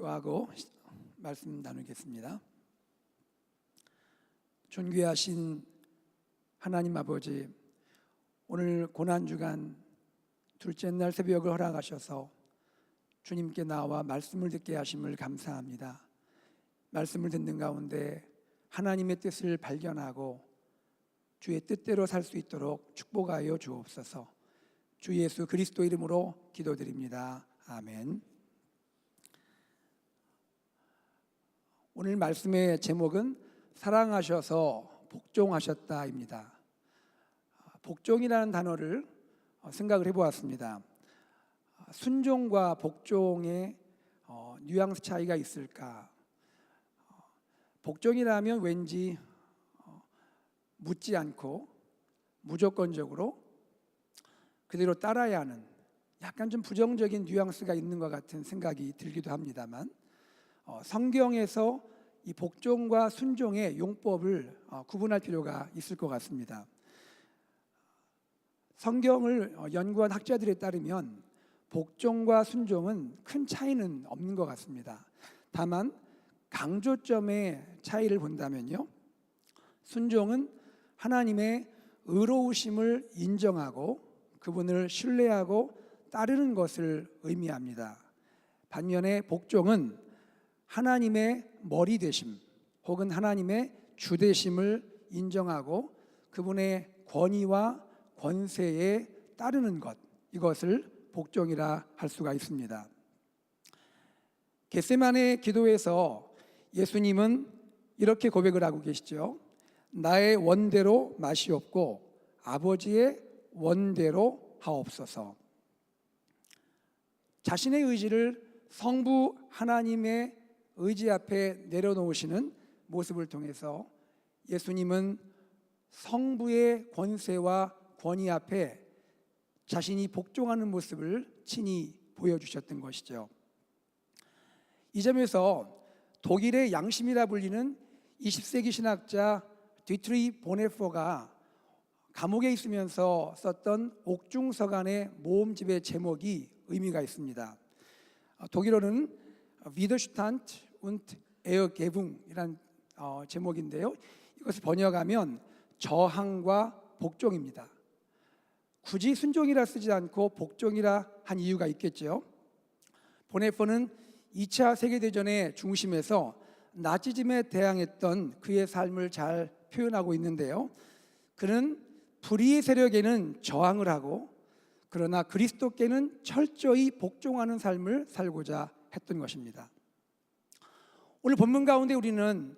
기도하고 말씀 나누겠습니다. 존귀하신 하나님 아버지, 오늘 고난주간 둘째 날 새벽을 허락하셔서 주님께 나와 말씀을 듣게 하심을 감사합니다. 말씀을 듣는 가운데 하나님의 뜻을 발견하고 주의 뜻대로 살 수 있도록 축복하여 주옵소서. 주 예수 그리스도 이름으로 기도드립니다. 아멘. 오늘 말씀의 제목은 사랑하셔서 복종하셨다입니다. 복종이라는 단어를 생각을 해보았습니다. 순종과 복종의 뉘앙스 차이가 있을까? 복종이라면 왠지 묻지 않고 무조건적으로 그대로 따라야 하는 약간 좀 부정적인 뉘앙스가 있는 것 같은 생각이 들기도 합니다만, 성경에서 이 복종과 순종의 용법을 구분할 필요가 있을 것 같습니다. 성경을 연구한 학자들에 따르면 복종과 순종은 큰 차이는 없는 것 같습니다. 다만 강조점의 차이를 본다면요, 순종은 하나님의 의로우심을 인정하고 그분을 신뢰하고 따르는 것을 의미합니다. 반면에 복종은 하나님의 머리 되심 혹은 하나님의 주 되심을 인정하고 그분의 권위와 권세에 따르는 것, 이것을 복종이라 할 수가 있습니다. 겟세마네 기도에서 예수님은 이렇게 고백을 하고 계시죠. 나의 원대로 마시옵고 아버지의 원대로 하옵소서. 자신의 의지를 성부 하나님의 의지 앞에 내려놓으시는 모습을 통해서 예수님은 성부의 권세와 권위 앞에 자신이 복종하는 모습을 친히 보여주셨던 것이죠. 이 점에서 독일의 양심이라 불리는 20세기 신학자 디트리 보네퍼가 감옥에 있으면서 썼던 옥중서간의 모음집의 제목이 의미가 있습니다. 독일어는 Widerstand und Ergebung이란 제목인데요, 이것을 번역하면 저항과 복종입니다. 굳이 순종이라 쓰지 않고 복종이라 한 이유가 있겠죠. 보네퍼는 2차 세계대전의 중심에서 나치즘에 대항했던 그의 삶을 잘 표현하고 있는데요, 그는 불의의 세력에는 저항을 하고 그러나 그리스도께는 철저히 복종하는 삶을 살고자 했던 것입니다. 오늘 본문 가운데 우리는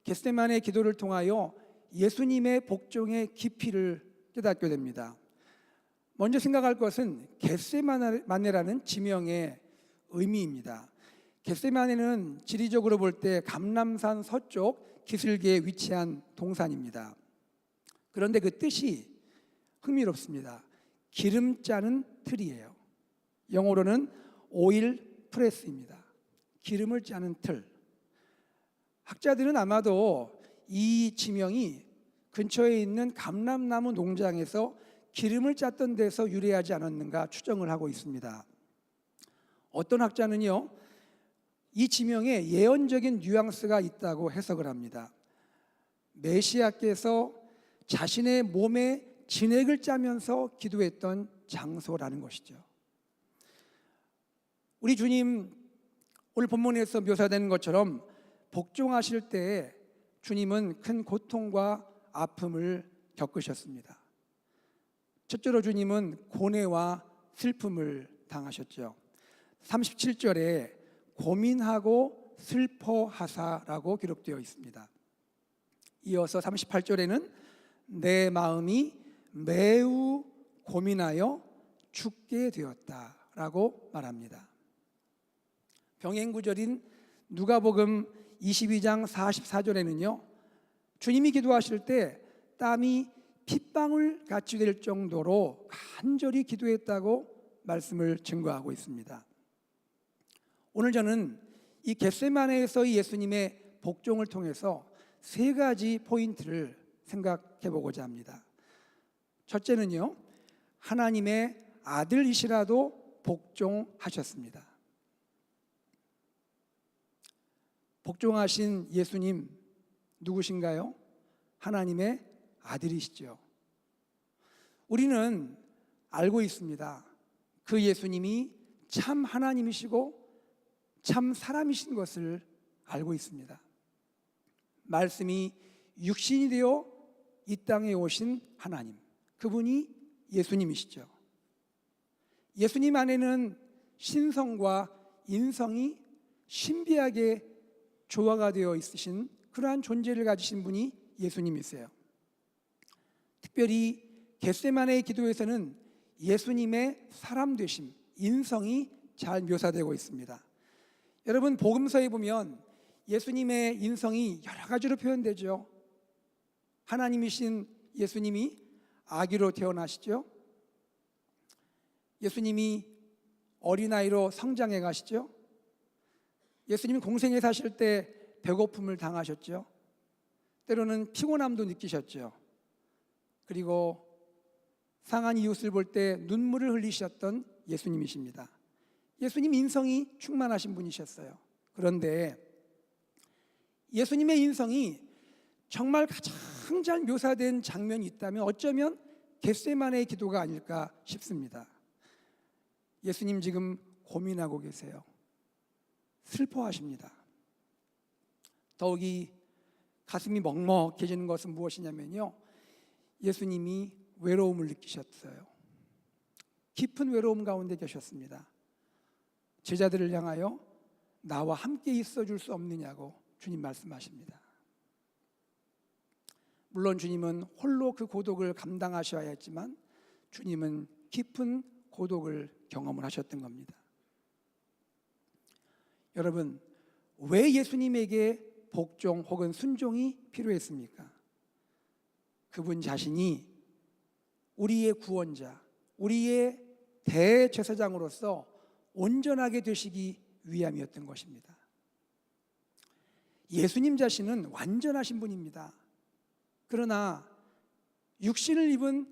겟세마네 기도를 통하여 예수님의 복종의 깊이를 깨닫게 됩니다. 먼저 생각할 것은 겟세마네라는 지명의 의미입니다. 겟세마네는 지리적으로 볼 때 감람산 서쪽 기슭에 위치한 동산입니다. 그런데 그 뜻이 흥미롭습니다. 기름 짜는 틀이에요. 영어로는 오일 프레스입니다. 기름을 짜는 틀. 학자들은 아마도 이 지명이 근처에 있는 감람나무 농장에서 기름을 짰던 데서 유래하지 않았는가 추정을 하고 있습니다. 어떤 학자는요, 이 지명에 예언적인 뉘앙스가 있다고 해석을 합니다. 메시아께서 자신의 몸에 진액을 짜면서 기도했던 장소라는 것이죠. 우리 주님 오늘 본문에서 묘사되는 것처럼 복종하실 때에 주님은 큰 고통과 아픔을 겪으셨습니다. 첫째로 주님은 고뇌와 슬픔을 당하셨죠. 37절에 고민하고 슬퍼하사라고 기록되어 있습니다. 이어서 38절에는 내 마음이 매우 고민하여 죽게 되었다라고 말합니다. 병행구절인 누가복음 22장 44절에는요, 주님이 기도하실 때 땀이 핏방울 같이 될 정도로 간절히 기도했다고 말씀을 증거하고 있습니다. 오늘 저는 이 겟세마네에서의 예수님의 복종을 통해서 세 가지 포인트를 생각해 보고자 합니다. 첫째는요, 하나님의 아들이시라도 복종하셨습니다. 복종하신 예수님 누구신가요? 하나님의 아들이시죠. 우리는 알고 있습니다. 그 예수님이 참 하나님이시고 참 사람이신 것을 알고 있습니다. 말씀이 육신이 되어 이 땅에 오신 하나님, 그분이 예수님이시죠. 예수님 안에는 신성과 인성이 신비하게 조화가 되어 있으신 그러한 존재를 가지신 분이 예수님이세요. 특별히 겟세마네의 기도에서는 예수님의 사람 되심, 인성이 잘 묘사되고 있습니다. 여러분, 복음서에 보면 예수님의 인성이 여러 가지로 표현되죠. 하나님이신 예수님이 아기로 태어나시죠. 예수님이 어린아이로 성장해 가시죠. 예수님이 공생에 사실 때 배고픔을 당하셨죠. 때로는 피곤함도 느끼셨죠. 그리고 상한 이웃을 볼 때 눈물을 흘리셨던 예수님이십니다. 예수님 인성이 충만하신 분이셨어요. 그런데 예수님의 인성이 정말 가장 잘 묘사된 장면이 있다면 어쩌면 겟세마네의 기도가 아닐까 싶습니다. 예수님 지금 고민하고 계세요. 슬퍼하십니다. 더욱이 가슴이 먹먹해지는 것은 무엇이냐면요, 예수님이 외로움을 느끼셨어요. 깊은 외로움 가운데 계셨습니다. 제자들을 향하여 나와 함께 있어줄 수 없느냐고 주님 말씀하십니다. 물론 주님은 홀로 그 고독을 감당하셔야 했지만 주님은 깊은 고독을 경험을 하셨던 겁니다. 여러분, 왜 예수님에게 복종 혹은 순종이 필요했습니까? 그분 자신이 우리의 구원자, 우리의 대제사장으로서 온전하게 되시기 위함이었던 것입니다. 예수님 자신은 완전하신 분입니다. 그러나 육신을 입은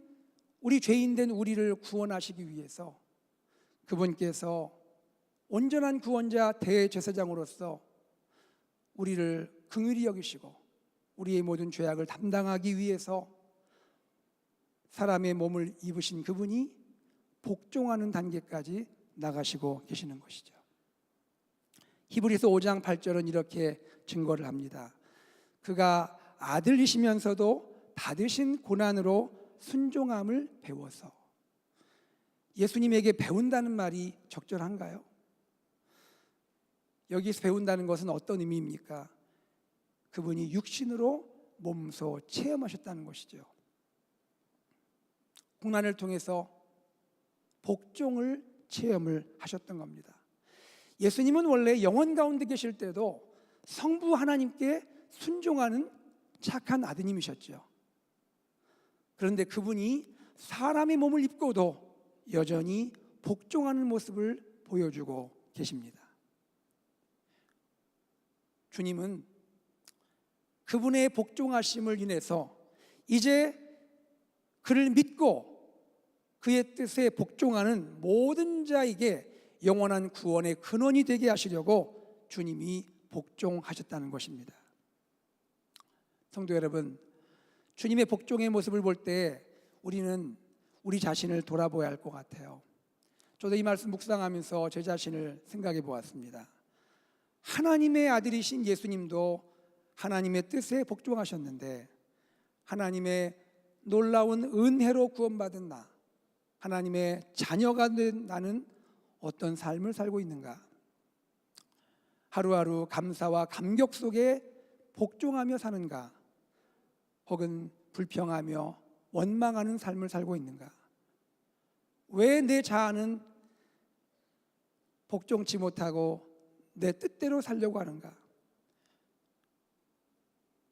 우리 죄인된 우리를 구원하시기 위해서 그분께서 온전한 구원자 대제사장으로서 우리를 긍휼히 여기시고 우리의 모든 죄악을 담당하기 위해서 사람의 몸을 입으신 그분이 복종하는 단계까지 나가시고 계시는 것이죠. 히브리서 5장 8절은 이렇게 증거를 합니다. 그가 아들이시면서도 받으신 고난으로 순종함을 배워서. 예수님에게 배운다는 말이 적절한가요? 여기서 배운다는 것은 어떤 의미입니까? 그분이 육신으로 몸소 체험하셨다는 것이죠. 고난을 통해서 복종을 체험을 하셨던 겁니다. 예수님은 원래 영원 가운데 계실 때도 성부 하나님께 순종하는 착한 아드님이셨죠. 그런데 그분이 사람의 몸을 입고도 여전히 복종하는 모습을 보여주고 계십니다. 주님은 그분의 복종하심을 인해서 이제 그를 믿고 그의 뜻에 복종하는 모든 자에게 영원한 구원의 근원이 되게 하시려고 주님이 복종하셨다는 것입니다. 성도 여러분, 주님의 복종의 모습을 볼 때 우리는 우리 자신을 돌아보아야 할 것 같아요. 저도 이 말씀 묵상하면서 제 자신을 생각해 보았습니다. 하나님의 아들이신 예수님도 하나님의 뜻에 복종하셨는데 하나님의 놀라운 은혜로 구원받은 나, 하나님의 자녀가 된 나는 어떤 삶을 살고 있는가? 하루하루 감사와 감격 속에 복종하며 사는가? 혹은 불평하며 원망하는 삶을 살고 있는가? 왜 내 자아는 복종치 못하고 내 뜻대로 살려고 하는가?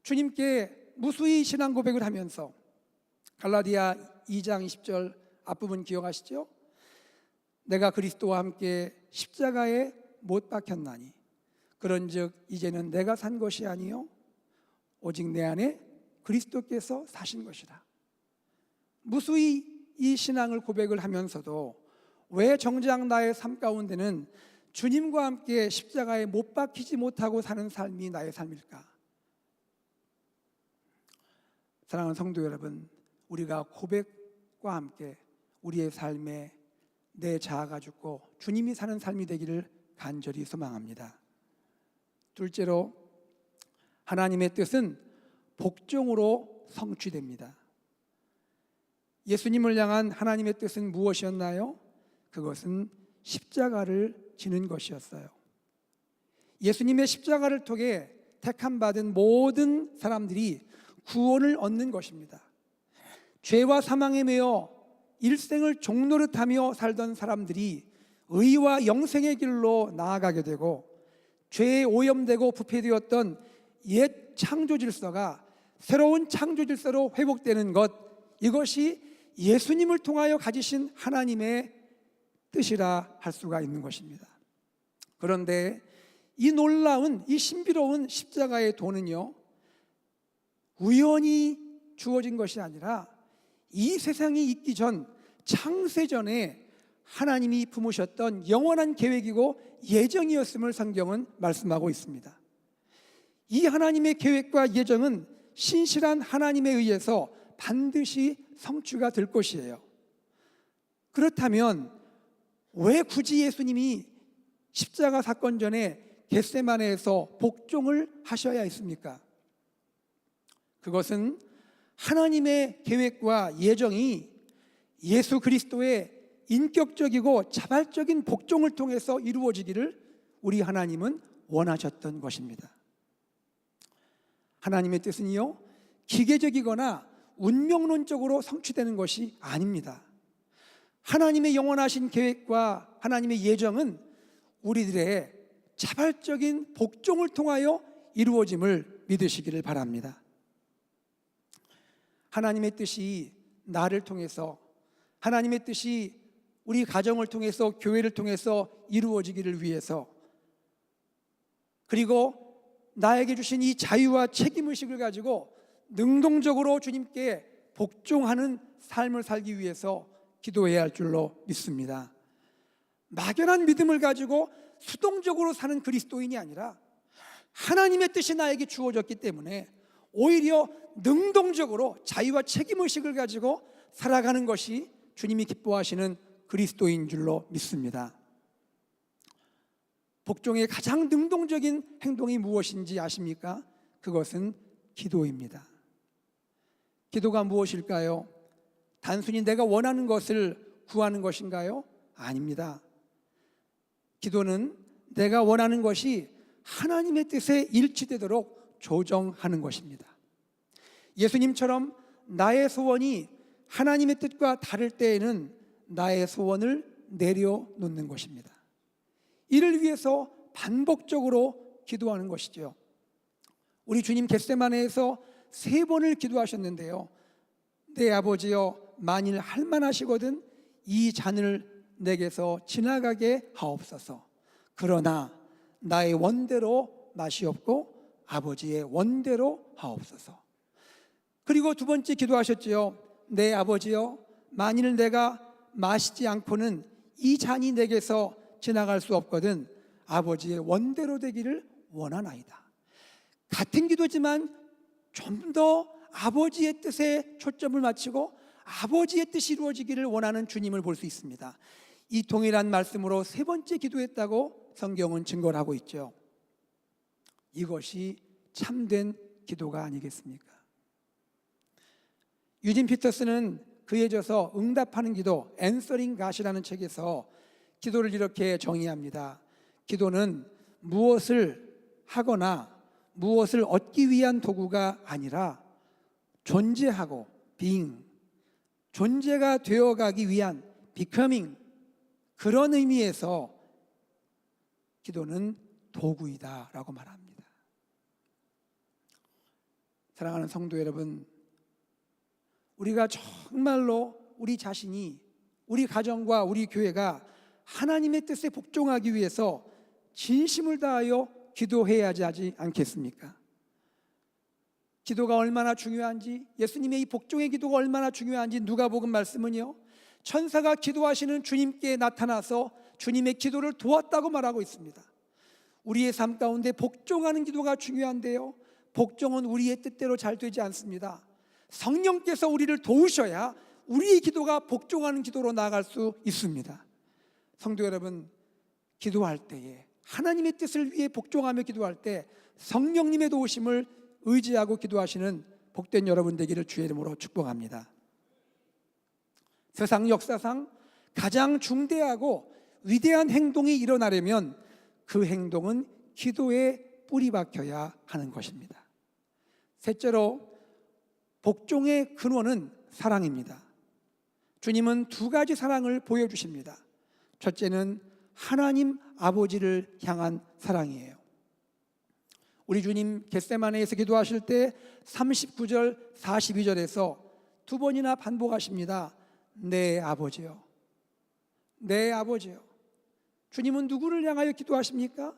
주님께 무수히 신앙 고백을 하면서 갈라디아 2장 20절 앞부분 기억하시죠? 내가 그리스도와 함께 십자가에 못 박혔나니 그런즉 이제는 내가 산 것이 아니요 오직 내 안에 그리스도께서 사신 것이라. 무수히 이 신앙을 고백을 하면서도 왜 정작 나의 삶 가운데는 주님과 함께 십자가에 못 박히지 못하고 사는 삶이 나의 삶일까? 사랑하는 성도 여러분, 우리가 고백과 함께 우리의 삶에 내 자아가 죽고 주님이 사는 삶이 되기를 간절히 소망합니다. 둘째로, 하나님의 뜻은 복종으로 성취됩니다. 예수님을 향한 하나님의 뜻은 무엇이었나요? 그것은 십자가를 지는 것이었어요. 예수님의 십자가를 통해 택함 받은 모든 사람들이 구원을 얻는 것입니다. 죄와 사망에 매여 일생을 종노릇하며 살던 사람들이 의와 영생의 길로 나아가게 되고, 죄에 오염되고 부패되었던 옛 창조 질서가 새로운 창조 질서로 회복되는 것, 이것이 예수님을 통하여 가지신 하나님의 뜻이라 할 수가 있는 것입니다. 그런데 이 놀라운, 이 신비로운 십자가의 도는요, 우연히 주어진 것이 아니라 이 세상이 있기 전, 창세전에 하나님이 품으셨던 영원한 계획이고 예정이었음을 성경은 말씀하고 있습니다. 이 하나님의 계획과 예정은 신실한 하나님에 의해서 반드시 성취가 될 것이에요. 그렇다면 왜 굳이 예수님이 십자가 사건 전에 겟세마네에서 복종을 하셔야 했습니까? 그것은 하나님의 계획과 예정이 예수 그리스도의 인격적이고 자발적인 복종을 통해서 이루어지기를 우리 하나님은 원하셨던 것입니다. 하나님의 뜻은요, 기계적이거나 운명론적으로 성취되는 것이 아닙니다. 하나님의 영원하신 계획과 하나님의 예정은 우리들의 자발적인 복종을 통하여 이루어짐을 믿으시기를 바랍니다. 하나님의 뜻이 나를 통해서, 하나님의 뜻이 우리 가정을 통해서, 교회를 통해서 이루어지기를 위해서, 그리고 나에게 주신 이 자유와 책임의식을 가지고 능동적으로 주님께 복종하는 삶을 살기 위해서 기도해야 할 줄로 믿습니다. 막연한 믿음을 가지고 수동적으로 사는 그리스도인이 아니라 하나님의 뜻이 나에게 주어졌기 때문에 오히려 능동적으로 자유와 책임의식을 가지고 살아가는 것이 주님이 기뻐하시는 그리스도인 줄로 믿습니다. 복종의 가장 능동적인 행동이 무엇인지 아십니까? 그것은 기도입니다. 기도가 무엇일까요? 단순히 내가 원하는 것을 구하는 것인가요? 아닙니다. 기도는 내가 원하는 것이 하나님의 뜻에 일치되도록 조정하는 것입니다. 예수님처럼 나의 소원이 하나님의 뜻과 다를 때에는 나의 소원을 내려놓는 것입니다. 이를 위해서 반복적으로 기도하는 것이죠. 우리 주님 겟세마네에서 3번을 기도하셨는데요, 내 아버지여, 만일 할만하시거든 이 잔을 내게서 지나가게 하옵소서. 그러나 나의 원대로 마시옵고 아버지의 원대로 하옵소서. 그리고 2번째 기도하셨지요. 내 아버지여, 만일 내가 마시지 않고는 이 잔이 내게서 지나갈 수 없거든 아버지의 원대로 되기를 원하나이다. 같은 기도지만 좀 더 아버지의 뜻에 초점을 맞추고 아버지의 뜻이 이루어지기를 원하는 주님을 볼 수 있습니다. 이 동일한 말씀으로 3번째 기도했다고 성경은 증거를 하고 있죠. 이것이 참된 기도가 아니겠습니까? 유진 피터스는 그에 져서 응답하는 기도, Answering God이라는 책에서 기도를 이렇게 정의합니다. 기도는 무엇을 하거나 무엇을 얻기 위한 도구가 아니라 존재하고 being, 존재가 되어가기 위한 becoming, 그런 의미에서 기도는 도구이다 라고 말합니다. 사랑하는 성도 여러분, 우리가 정말로 우리 자신이, 우리 가정과 우리 교회가 하나님의 뜻에 복종하기 위해서 진심을 다하여 기도해야 하지 않겠습니까? 기도가 얼마나 중요한지, 예수님의 이 복종의 기도가 얼마나 중요한지 누가복음 말씀은요, 천사가 기도하시는 주님께 나타나서 주님의 기도를 도왔다고 말하고 있습니다. 우리의 삶 가운데 복종하는 기도가 중요한데요, 복종은 우리의 뜻대로 잘 되지 않습니다. 성령께서 우리를 도우셔야 우리의 기도가 복종하는 기도로 나아갈 수 있습니다. 성도 여러분, 기도할 때에 하나님의 뜻을 위해 복종하며 기도할 때 성령님의 도우심을 의지하고 기도하시는 복된 여러분 되기를 주의 이름으로 축복합니다. 세상 역사상 가장 중대하고 위대한 행동이 일어나려면 그 행동은 기도에 뿌리 박혀야 하는 것입니다. 셋째로, 복종의 근원은 사랑입니다. 주님은 두 가지 사랑을 보여주십니다. 첫째는 하나님 아버지를 향한 사랑이에요. 우리 주님 겟세마네에서 기도하실 때 39절 42절에서 두 번이나 반복하십니다. 내 아버지요, 내 아버지요. 주님은 누구를 향하여 기도하십니까?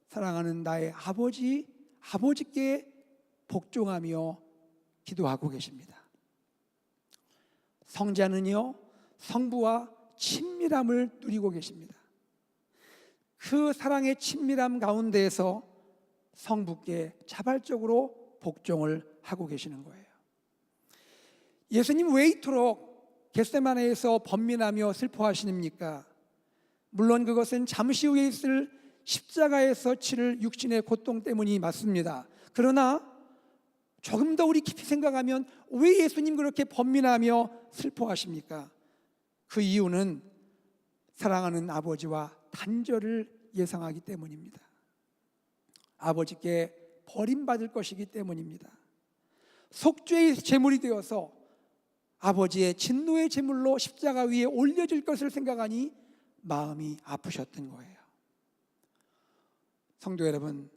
사랑하는 나의 아버지께 복종하며 기도하고 계십니다. 성자는요, 성부와 친밀함을 누리고 계십니다. 그 사랑의 친밀함 가운데에서 성부께 자발적으로 복종을 하고 계시는 거예요. 예수님 왜 이토록 겟세마네에서 번민하며 슬퍼하시니까? 물론 그것은 잠시 후에 있을 십자가에서 치를 육신의 고통 때문이 맞습니다. 그러나 조금 더 우리 깊이 생각하면 왜 예수님 그렇게 번민하며 슬퍼하십니까? 그 이유는 사랑하는 아버지와 단절을 예상하기 때문입니다. 아버지께 버림받을 것이기 때문입니다. 속죄의 제물이 되어서 아버지의 진노의 제물로 십자가 위에 올려질 것을 생각하니 마음이 아프셨던 거예요. 성도 여러분,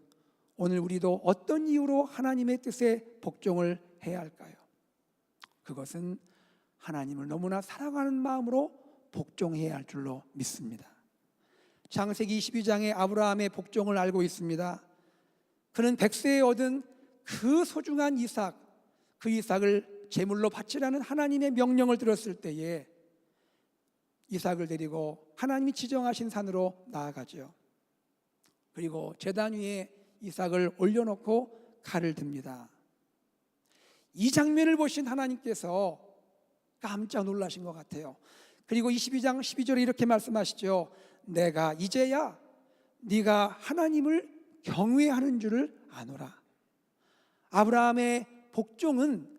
오늘 우리도 어떤 이유로 하나님의 뜻에 복종을 해야 할까요? 그것은 하나님을 너무나 사랑하는 마음으로 복종해야 할 줄로 믿습니다. 창세기 22장의 아브라함의 복종을 알고 있습니다. 그는 100세에 얻은 그 소중한 이삭, 그 이삭을 제물로 바치라는 하나님의 명령을 들었을 때에 이삭을 데리고 하나님이 지정하신 산으로 나아가죠. 그리고 제단 위에 이삭을 올려놓고 칼을 듭니다. 이 장면을 보신 하나님께서 깜짝 놀라신 것 같아요. 그리고 22장 12절에 이렇게 말씀하시죠. 내가 이제야 네가 하나님을 경외하는 줄을 아노라. 아브라함의 복종은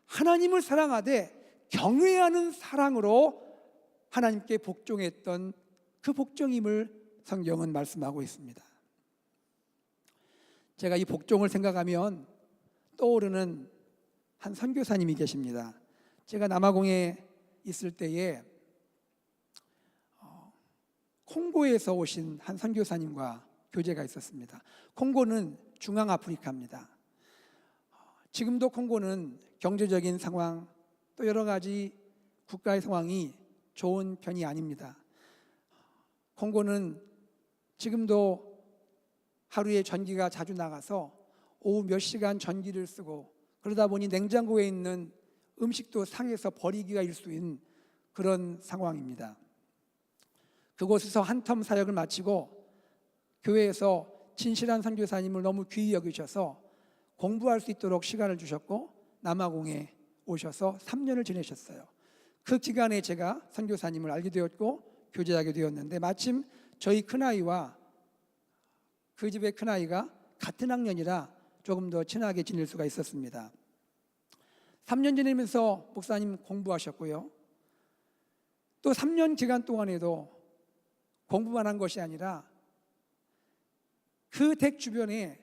하나님을 사랑하되 경외하는 사랑으로 하나님께 복종했던 그 복종임을 성경은 말씀하고 있습니다. 제가 이 복종을 생각하면 떠오르는 한 선교사님이 계십니다. 제가 남아공에 있을 때에 콩고에서 오신 한 선교사님과 교제가 있었습니다. 콩고는 중앙아프리카입니다. 지금도 콩고는 경제적인 상황, 또 여러 가지 국가의 상황이 좋은 편이 아닙니다. 콩고는 지금도 하루에 전기가 자주 나가서 오후 몇 시간 전기를 쓰고, 그러다 보니 냉장고에 있는 음식도 상해서 버리기가 일수인 그런 상황입니다. 그곳에서 한 텀 사역을 마치고 교회에서 진실한 선교사님을 너무 귀히 여기셔서 공부할 수 있도록 시간을 주셨고 남아공에 오셔서 3년을 지내셨어요. 그 기간에 제가 선교사님을 알게 되었고 교제하게 되었는데, 마침 저희 큰아이와 그 집의 큰아이가 같은 학년이라 조금 더 친하게 지낼 수가 있었습니다. 3년 지내면서 목사님 공부하셨고요. 또 3년 기간 동안에도 공부만 한 것이 아니라 그 댁 주변에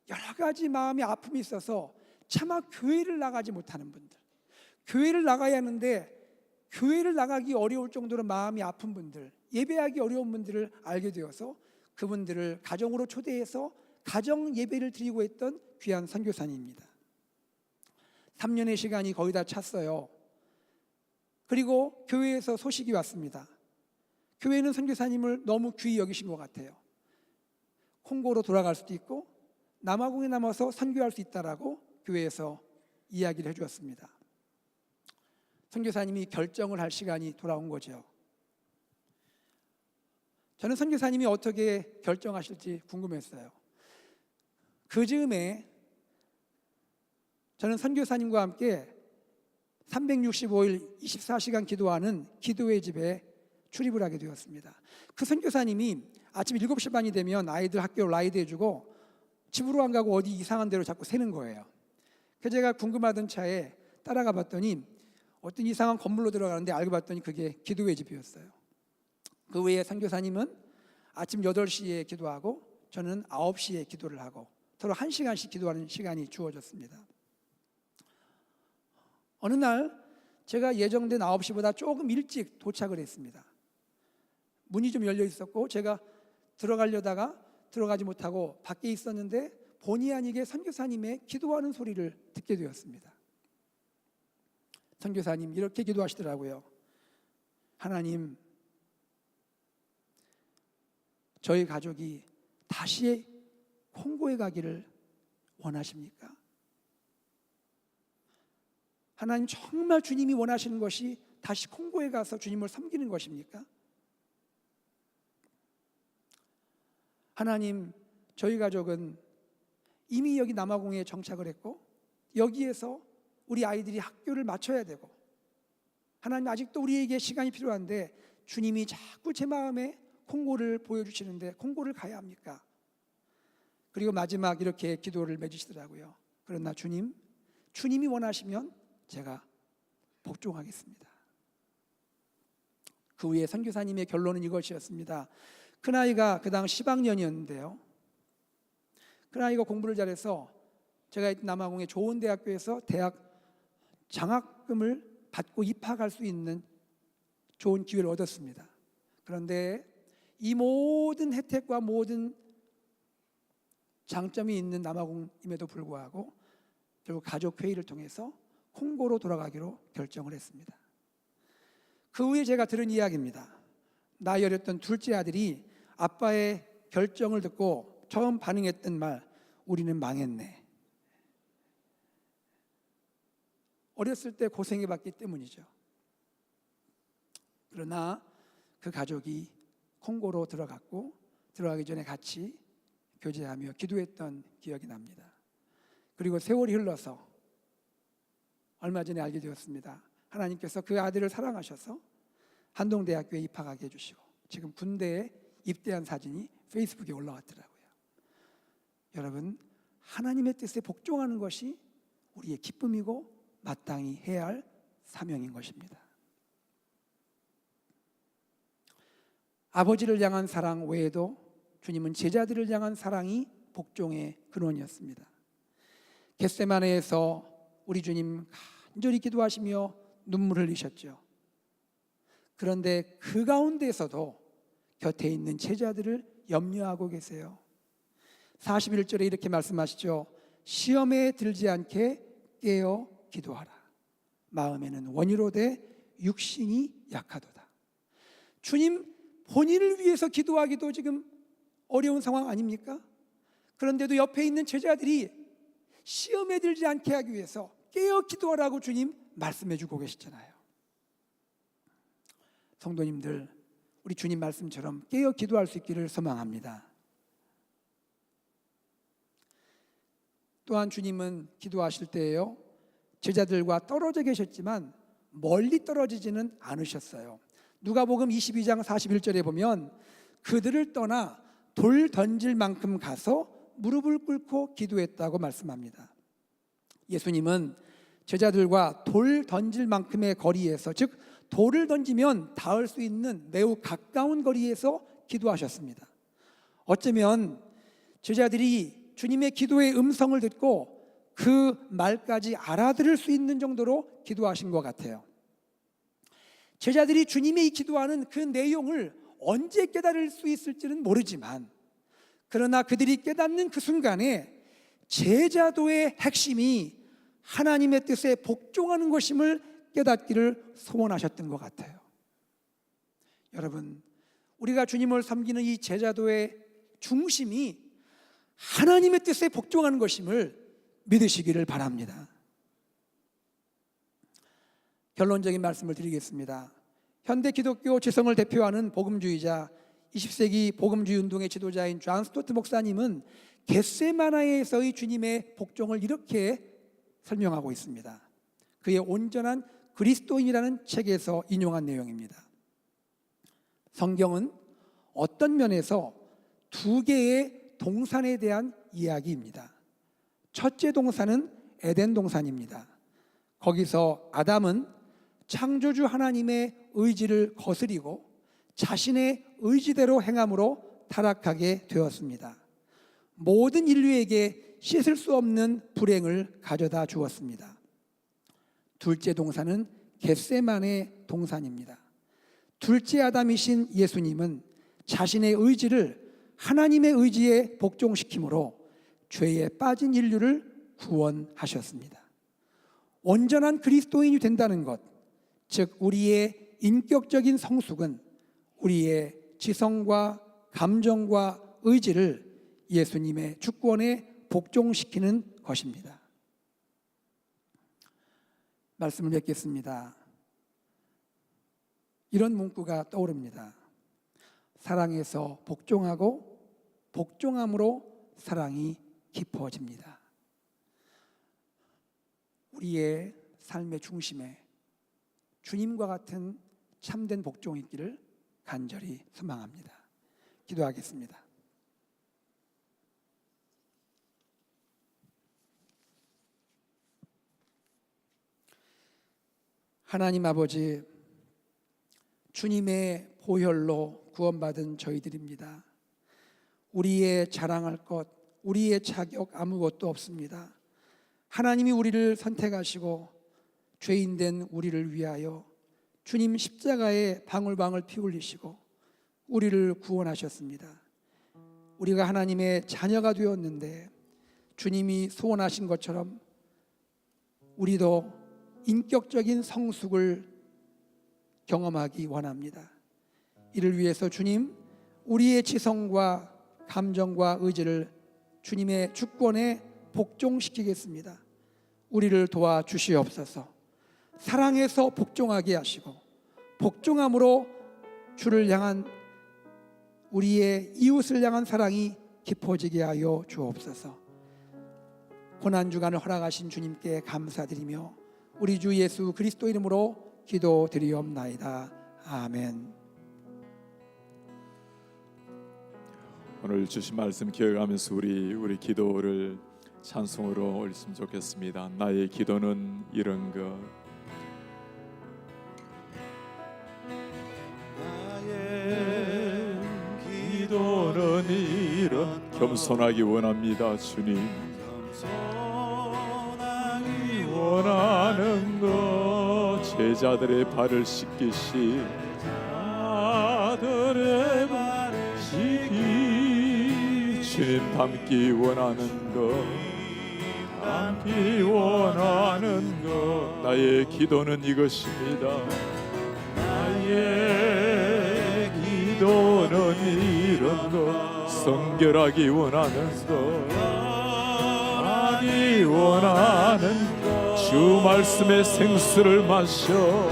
여러 가지 마음의 아픔이 있어서 차마 교회를 나가지 못하는 분들, 교회를 나가야 하는데 교회를 나가기 어려울 정도로 마음이 아픈 분들, 예배하기 어려운 분들을 알게 되어서 그분들을 가정으로 초대해서 가정 예배를 드리고 했던 귀한 선교사님입니다. 3년의 시간이 거의 다 찼어요. 그리고 교회에서 소식이 왔습니다. 교회는 선교사님을 너무 귀히 여기신 것 같아요. 콩고로 돌아갈 수도 있고 남아공에 남아서 선교할 수 있다라고 교회에서 이야기를 해주었습니다. 선교사님이 결정을 할 시간이 돌아온 거죠. 저는 선교사님이 어떻게 결정하실지 궁금했어요. 그 즈음에 저는 선교사님과 함께 365일 24시간 기도하는 기도의 집에 출입을 하게 되었습니다. 그 선교사님이 아침 7시 반이 되면 아이들 학교 라이드 해주고 집으로 안 가고 어디 이상한 데로 자꾸 새는 거예요. 그래서 제가 궁금하던 차에 따라가 봤더니 어떤 이상한 건물로 들어가는데 알고 봤더니 그게 기도의 집이었어요. 그 외에 선교사님은 아침 8시에 기도하고 저는 9시에 기도를 하고 서로 1시간씩 기도하는 시간이 주어졌습니다. 어느 날 제가 예정된 9시보다 조금 일찍 도착을 했습니다. 문이 좀 열려 있었고 제가 들어가려다가 들어가지 못하고 밖에 있었는데 본의 아니게 선교사님의 기도하는 소리를 듣게 되었습니다. 선교사님 이렇게 기도하시더라고요. 하나님, 저희 가족이 다시 콩고에 가기를 원하십니까? 하나님, 정말 주님이 원하시는 것이 다시 콩고에 가서 주님을 섬기는 것입니까? 하나님, 저희 가족은 이미 여기 남아공에 정착을 했고 여기에서 우리 아이들이 학교를 마쳐야 되고 하나님, 아직도 우리에게 시간이 필요한데 주님이 자꾸 제 마음에 콩고를 보여주시는데 콩고를 가야 합니까? 그리고 마지막 이렇게 기도를 맺으시더라고요. 그러나 주님이 원하시면 제가 복종하겠습니다. 그 후에 선교사님의 결론은 이것이었습니다. 큰아이가 그 당시 10학년이었는데요. 큰아이가 공부를 잘해서 제가 남아공의 좋은 대학교에서 대학 장학금을 받고 입학할 수 있는 좋은 기회를 얻었습니다. 그런데 이 모든 혜택과 모든 장점이 있는 남아공임에도 불구하고 결국 가족회의를 통해서 콩고로 돌아가기로 결정을 했습니다. 그 후에 제가 들은 이야기입니다. 나이 어렸던 둘째 아들이 아빠의 결정을 듣고 처음 반응했던 말, 우리는 망했네. 어렸을 때 고생해봤기 때문이죠. 그러나 그 가족이 콩고로 들어갔고 들어가기 전에 같이 교제하며 기도했던 기억이 납니다. 그리고 세월이 흘러서 얼마 전에 알게 되었습니다. 하나님께서 그 아들을 사랑하셔서 한동대학교에 입학하게 해주시고 지금 군대에 입대한 사진이 페이스북에 올라왔더라고요. 여러분, 하나님의 뜻에 복종하는 것이 우리의 기쁨이고 마땅히 해야 할 사명인 것입니다. 아버지를 향한 사랑 외에도 주님은 제자들을 향한 사랑이 복종의 근원이었습니다. 겟세마네에서 우리 주님 간절히 기도하시며 눈물 흘리셨죠. 그런데 그 가운데서도 곁에 있는 제자들을 염려하고 계세요. 41절에 이렇게 말씀하시죠. 시험에 들지 않게 깨어 기도하라. 마음에는 원이로되 육신이 약하도다. 주님 본인을 위해서 기도하기도 지금 어려운 상황 아닙니까? 그런데도 옆에 있는 제자들이 시험에 들지 않게 하기 위해서 깨어 기도하라고 주님 말씀해 주고 계시잖아요. 성도님들, 우리 주님 말씀처럼 깨어 기도할 수 있기를 소망합니다. 또한 주님은 기도하실 때에요, 제자들과 떨어져 계셨지만 멀리 떨어지지는 않으셨어요. 누가복음 22장 41절에 보면 그들을 떠나 돌 던질 만큼 가서 무릎을 꿇고 기도했다고 말씀합니다. 예수님은 제자들과 돌 던질 만큼의 거리에서, 즉 돌을 던지면 닿을 수 있는 매우 가까운 거리에서 기도하셨습니다. 어쩌면 제자들이 주님의 기도의 음성을 듣고 그 말까지 알아들을 수 있는 정도로 기도하신 것 같아요. 제자들이 주님의 기도하는 그 내용을 언제 깨달을 수 있을지는 모르지만, 그러나 그들이 깨닫는 그 순간에 제자도의 핵심이 하나님의 뜻에 복종하는 것임을 깨닫기를 소원하셨던 것 같아요. 여러분, 우리가 주님을 섬기는 이 제자도의 중심이 하나님의 뜻에 복종하는 것임을 믿으시기를 바랍니다. 결론적인 말씀을 드리겠습니다. 현대 기독교 지성을 대표하는 복음주의자 20세기 복음주의 운동의 지도자인 존 스토트 목사님은 겟세마나에서의 주님의 복종을 이렇게 설명하고 있습니다. 그의 온전한 그리스도인이라는 책에서 인용한 내용입니다. 성경은 어떤 면에서 두 개의 동산에 대한 이야기입니다. 첫째 동산은 에덴 동산입니다. 거기서 아담은 창조주 하나님의 의지를 거스리고 자신의 의지대로 행함으로 타락하게 되었습니다. 모든 인류에게 씻을 수 없는 불행을 가져다 주었습니다. 둘째 동산은 겟세마네 동산입니다. 둘째 아담이신 예수님은 자신의 의지를 하나님의 의지에 복종시킴으로 죄에 빠진 인류를 구원하셨습니다. 온전한 그리스도인이 된다는 것, 즉 우리의 인격적인 성숙은 우리의 지성과 감정과 의지를 예수님의 주권에 복종시키는 것입니다. 말씀을 맺겠습니다. 이런 문구가 떠오릅니다. 사랑에서 복종하고 복종함으로 사랑이 깊어집니다. 우리의 삶의 중심에 주님과 같은 참된 복종이 있기를 간절히 소망합니다. 기도하겠습니다. 하나님 아버지, 주님의 보혈로 구원받은 저희들입니다. 우리의 자랑할 것, 우리의 자격 아무것도 없습니다. 하나님이 우리를 선택하시고 죄인된 우리를 위하여 주님 십자가에 방울방울 피 흘리시고 우리를 구원하셨습니다. 우리가 하나님의 자녀가 되었는데 주님이 소원하신 것처럼 우리도 인격적인 성숙을 경험하기 원합니다. 이를 위해서 주님, 우리의 지성과 감정과 의지를 주님의 주권에 복종시키겠습니다. 우리를 도와주시옵소서. 사랑해서 복종하게 하시고 복종함으로 주를 향한 우리의 이웃을 향한 사랑이 깊어지게 하여 주옵소서. 고난주간을 허락하신 주님께 감사드리며 우리 주 예수 그리스도 이름으로 기도드리옵나이다. 아멘. 오늘 주신 말씀 기억하면서 우리 기도를 찬송으로 올렸으면 좋겠습니다. 나의 기도는 이런 것. 나의 기도는 이런 겸손하기 원합니다. 주님 겸손하기 원하는 것. 제자들의 발을 씻기시 제자들의 발을 씻기 주님 닮기 원하는 것 닮기 원하는 것. 나의 기도는 이것입니다. 나의 기도는 이런 것. 성결하기 원하는 것 하기 원하는 것. 주 말씀의 생수를 마셔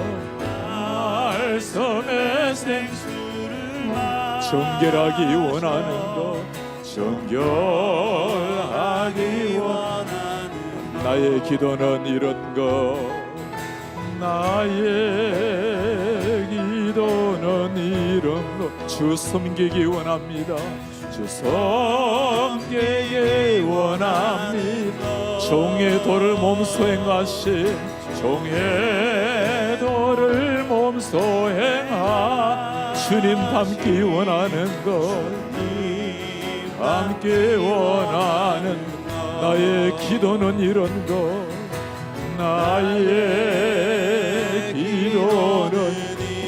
말씀의 생수를 마셔 정결하기 원하는 것 정결하기 원하는 것. 나의 기도는 이런 것. 나의 기도는 이런 것. 주 섬기기 원합니다. 주 섬기기 원합니다. 종의 도를 몸소 행하신 종의 도를 몸소 행하 주님 닮기 원하는 것 닮기 원하는 나의 기도는 이런 것. 나의 기도는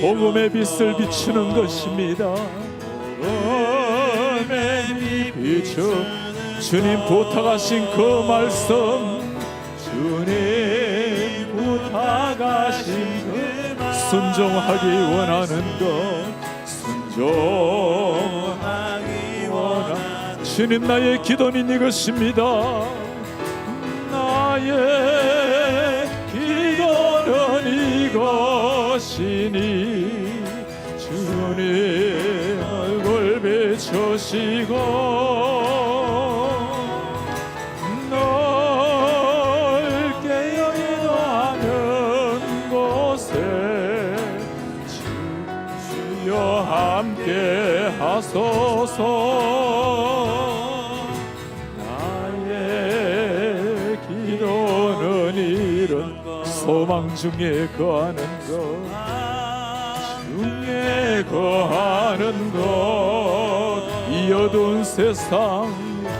복음의 빛을 비추는 것입니다. 복음의 빛을 주님 부탁하신 그 말씀 주님 부탁하신 그 순종하기 원하는 것 순종하기 원하는 주님 나의 기도는 이것입니다. 나의 기도는 이것이니 주님 얼굴 비추시고 넓게 인도하는 곳에 주여 함께 하소서. 나의 기도는 이런 소망 중에 거하는 것, 중에 거하는 것, 이 어두운 세상,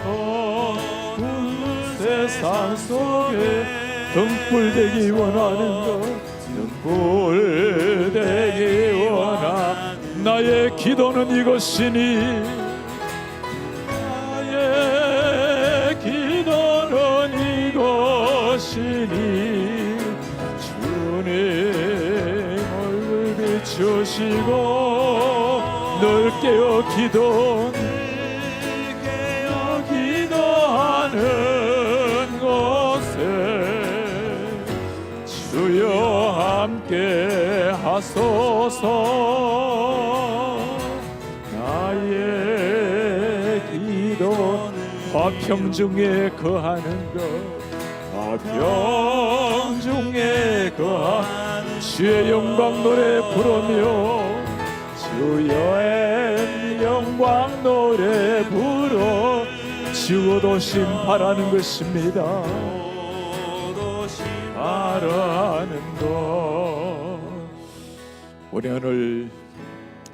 어두운 세상 속에 등불 되기 원하는 것, 등불 되기 원하. 나의 기도는 이것이니, 나의 기도는 이것이니, 주님 얼굴 비추시고 넓게요 기도하는 곳에 주여 함께 하소서. 나의 기도 화평 중에 거하는 것, 화평 중에 거하는 주의 영광 노래 부르며, 주의 영광 노래 부르 주도심 바라는 것입니다. 바라는 것. 우리 오늘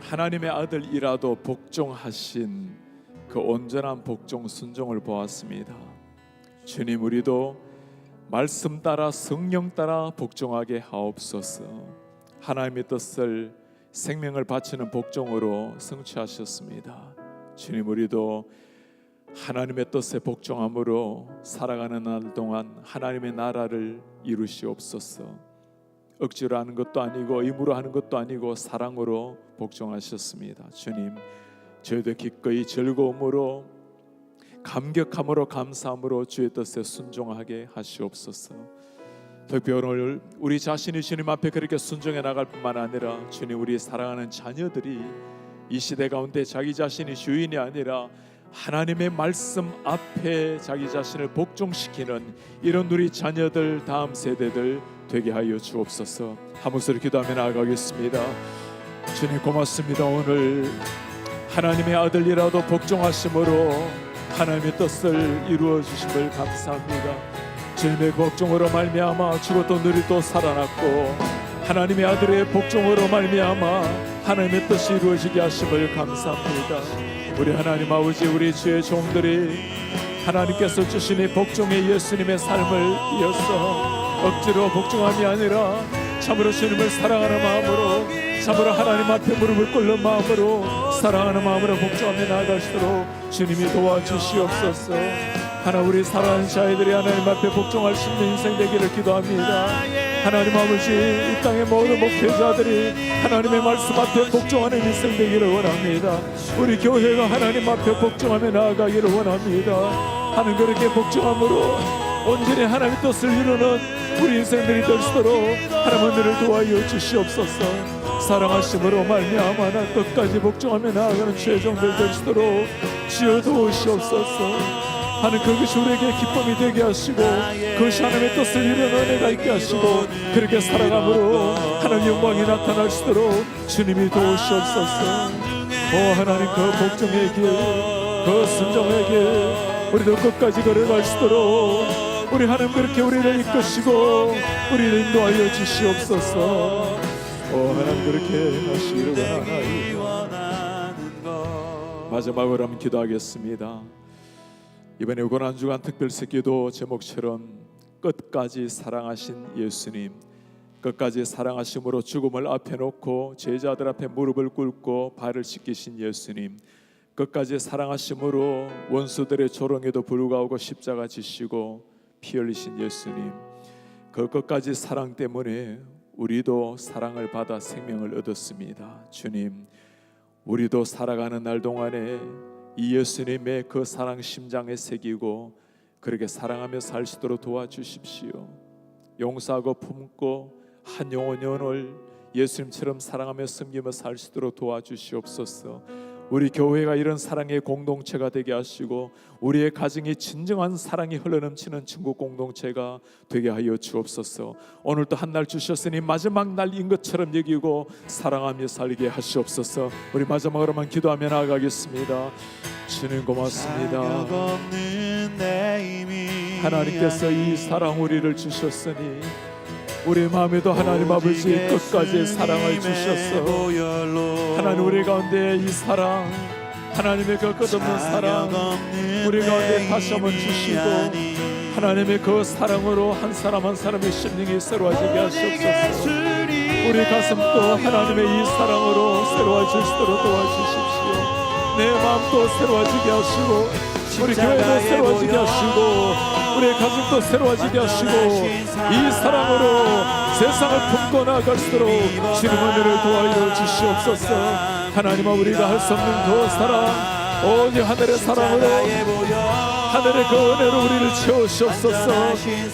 하나님의 아들이라도 복종하신 그 온전한 복종 순종을 보았습니다. 주님, 우리도 말씀 따라 성령 따라 복종하게 하옵소서. 하나님의 뜻을 생명을 바치는 복종으로 성취하셨습니다. 주님, 우리도 하나님의 뜻에 복종함으로 살아가는 날 동안 하나님의 나라를 이루시옵소서. 억지로 하는 것도 아니고 의무로 하는 것도 아니고 사랑으로 복종하셨습니다. 주님, 저희도 기꺼이 즐거움으로 감격함으로 감사함으로 주의 뜻에 순종하게 하시옵소서. 특별히 오늘 우리 자신이 주님 앞에 그렇게 순종해 나갈 뿐만 아니라 주님, 우리 사랑하는 자녀들이 이 시대 가운데 자기 자신이 주인이 아니라 하나님의 말씀 앞에 자기 자신을 복종시키는 이런 우리 자녀들, 다음 세대들 되게 하여 주옵소서. 한 목소리 기도하며 나아가겠습니다. 주님, 고맙습니다. 오늘 하나님의 아들이라도 복종하심으로 하나님의 뜻을 이루어 주심을 감사합니다. 주님의 복종으로 말미암아 죽었던 우리 또 살아났고, 하나님의 아들의 복종으로 말미암아 하나님의 뜻이 이루어지게 하심을 감사합니다. 우리 하나님 아버지, 우리 주의 종들이 하나님께서 주신 이 복종의 예수님의 삶을 이어서 억지로 복종함이 아니라 참으로 주님을 사랑하는 마음으로, 참으로 하나님 앞에 무릎을 꿇는 마음으로, 사랑하는 마음으로 복종하며 나아갈수록 주님이 도와주시옵소서. 하나 우리 사랑하는 자녀들이 하나님 앞에 복종할 수 있는 인생 되기를 기도합니다. 하나님 아버지, 이 땅의 모든 목회자들이 하나님의 말씀 앞에 복종하는 인생 되기를 원합니다. 우리 교회가 하나님 앞에 복종하며 나아가기를 원합니다. 하는 그렇게 복종함으로 온전히 하나님의 뜻을 이루는 우리 인생들이 될 수 있도록 하나님 은혜를 도와여 주시옵소서. 사랑하심으로 말미암아 나 끝까지 복종하며 나아가는 주의 종들 될 수 있도록 주여 도우시옵소서. 하는 그것이 우리에게 기쁨이 되게 하시고, 그것이 하나님의 뜻을 이루는 은혜가 있게 하시고, 그렇게 살아감으로 하나님 영광이 나타날 수 있도록 주님이 도우시옵소서. 오 하나님, 그 복종의 길, 그 순종의 길 우리도 끝까지 걸어갈 수 있도록 우리 하나님 그렇게 우리를 이끄시고 우리를 인도하여 주시옵소서. 오 하나님, 그렇게 하시기를 원하나이다. 마지막으로 한번 기도하겠습니다. 이번에 고난주간 특별새기도 제목처럼 끝까지 사랑하신 예수님, 끝까지 사랑하심으로 죽음을 앞에 놓고 제자들 앞에 무릎을 꿇고 발을 씻기신 예수님, 끝까지 사랑하심으로 원수들의 조롱에도 불구하고 십자가 지시고 피 흘리신 예수님, 그 끝까지 사랑 때문에 우리도 사랑을 받아 생명을 얻었습니다. 주님, 우리도 살아가는 날 동안에 이 예수님의 그 사랑 심장에 새기고 그렇게 사랑하며 살 수 있도록 도와주십시오. 용서하고 품고 한 영혼을 예수님처럼 사랑하며 섬기며 살 수 있도록 도와주시옵소서. 우리 교회가 이런 사랑의 공동체가 되게 하시고 우리의 가정이 진정한 사랑이 흘러넘치는 천국 공동체가 되게 하여 주옵소서. 오늘도 한 날 주셨으니 마지막 날인 것처럼 여기고 사랑하며 살게 하시옵소서. 우리 마지막으로만 기도하며 나아가겠습니다. 주님 고맙습니다. 하나님께서 이 사랑 우리를 주셨으니 우리 마음에도 하나님 아버지 끝까지 사랑을 주셨어. 하나님 우리 가운데 이 사랑, 하나님의 그 끝없는 사랑 우리 가운데 다시 한번 주시고 하나님의 그 사랑으로 한 사람 한 사람의 심령이 새로워지게 하시옵소서. 우리 가슴도 하나님의 이 사랑으를 새로워질 수 있도록 도와주십시오. 내 마음도 새로워지게 하시고 우리 교회도 새로워지게 하시고 우리 가족도 새로워지게 하시고 이 사랑으로 세상을 품고 나아갈 수 있도록 주님 은혜를 도와여 주시옵소서. 하나님아 우리가 할 수 없는 그 사랑 오직 하늘의 사랑으로 하늘의 그 은혜로 우리를 채우시옵소서.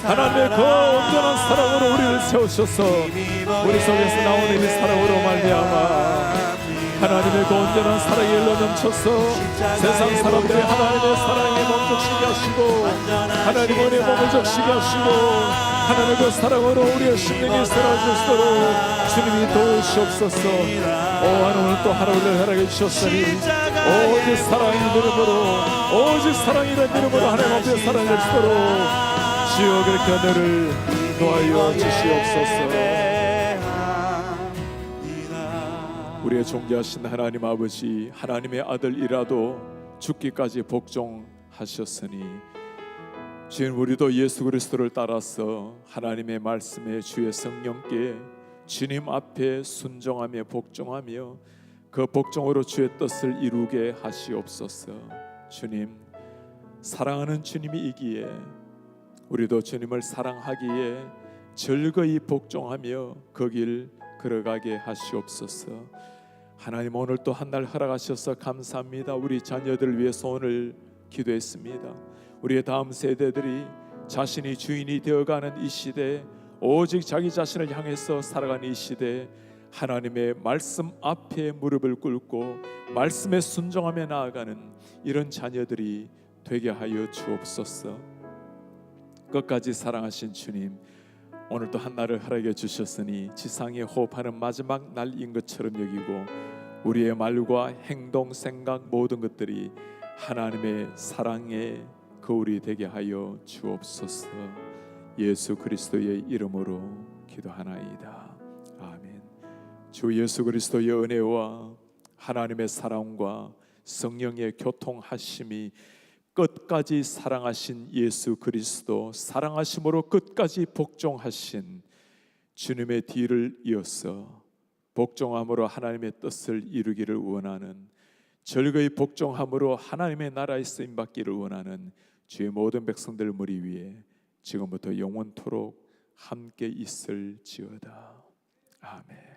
하나님의 그 온전한 사랑으로 우리를 채우셔서 우리 속에서 나오는 이 사랑으로 말미암아 하나님의 그 온전한 사랑이 흘러넘쳐서 세상 사람들이 하나님의 사랑에 멈춰시게 하시고 하나님 은혜에 몸을 적시게 하시고 하나님의 그 사랑으로 우리의 심령이 새로워질 수 있도록 주님이 도우시옵소서. 하나님 오늘 또 하루를 허락해 주셨으니 오직 사랑의 이름으로 오직 사랑이라는 이름으로 하나님 앞에 사랑할 수 있도록 주여 그렇게 은혜를 도와여 주시옵소서. 우리의 존귀하신 하나님 아버지, 하나님의 아들이라도 죽기까지 복종하셨으니 지금 우리도 예수 그리스도를 따라서 하나님의 말씀에 주의 성령께 주님 앞에 순종하며 복종하며 그 복종으로 주의 뜻을 이루게 하시옵소서. 주님, 사랑하는 주님이기에 우리도 주님을 사랑하기에 즐거이 복종하며 그 길 걸어가게 하시옵소서. 하나님 오늘 또 한 날 허락하셔서 감사합니다. 우리 자녀들을 위해서 오늘 기도했습니다. 우리의 다음 세대들이 자신이 주인이 되어가는 이 시대, 오직 자기 자신을 향해서 살아가는 이 시대, 하나님의 말씀 앞에 무릎을 꿇고 말씀에 순종하며 나아가는 이런 자녀들이 되게 하여 주옵소서. 끝까지 사랑하신 주님, 오늘도 한 날을 허락해 주셨으니 지상에 호흡하는 마지막 날인 것처럼 여기고 우리의 말과 행동, 생각 모든 것들이 하나님의 사랑의 거울이 되게 하여 주옵소서. 예수 그리스도의 이름으로 기도하나이다. 아멘. 주 예수 그리스도의 은혜와 하나님의 사랑과 성령의 교통하심이 끝까지 사랑하신 예수 그리스도, 사랑하심으로 끝까지 복종하신 주님의 뒤를 이어서 복종함으로 하나님의 뜻을 이루기를 원하는, 즐거이 복종함으로 하나님의 나라에 쓰임받기를 원하는 주의 모든 백성들 머리 위에 지금부터 영원토록 함께 있을지어다. 아멘.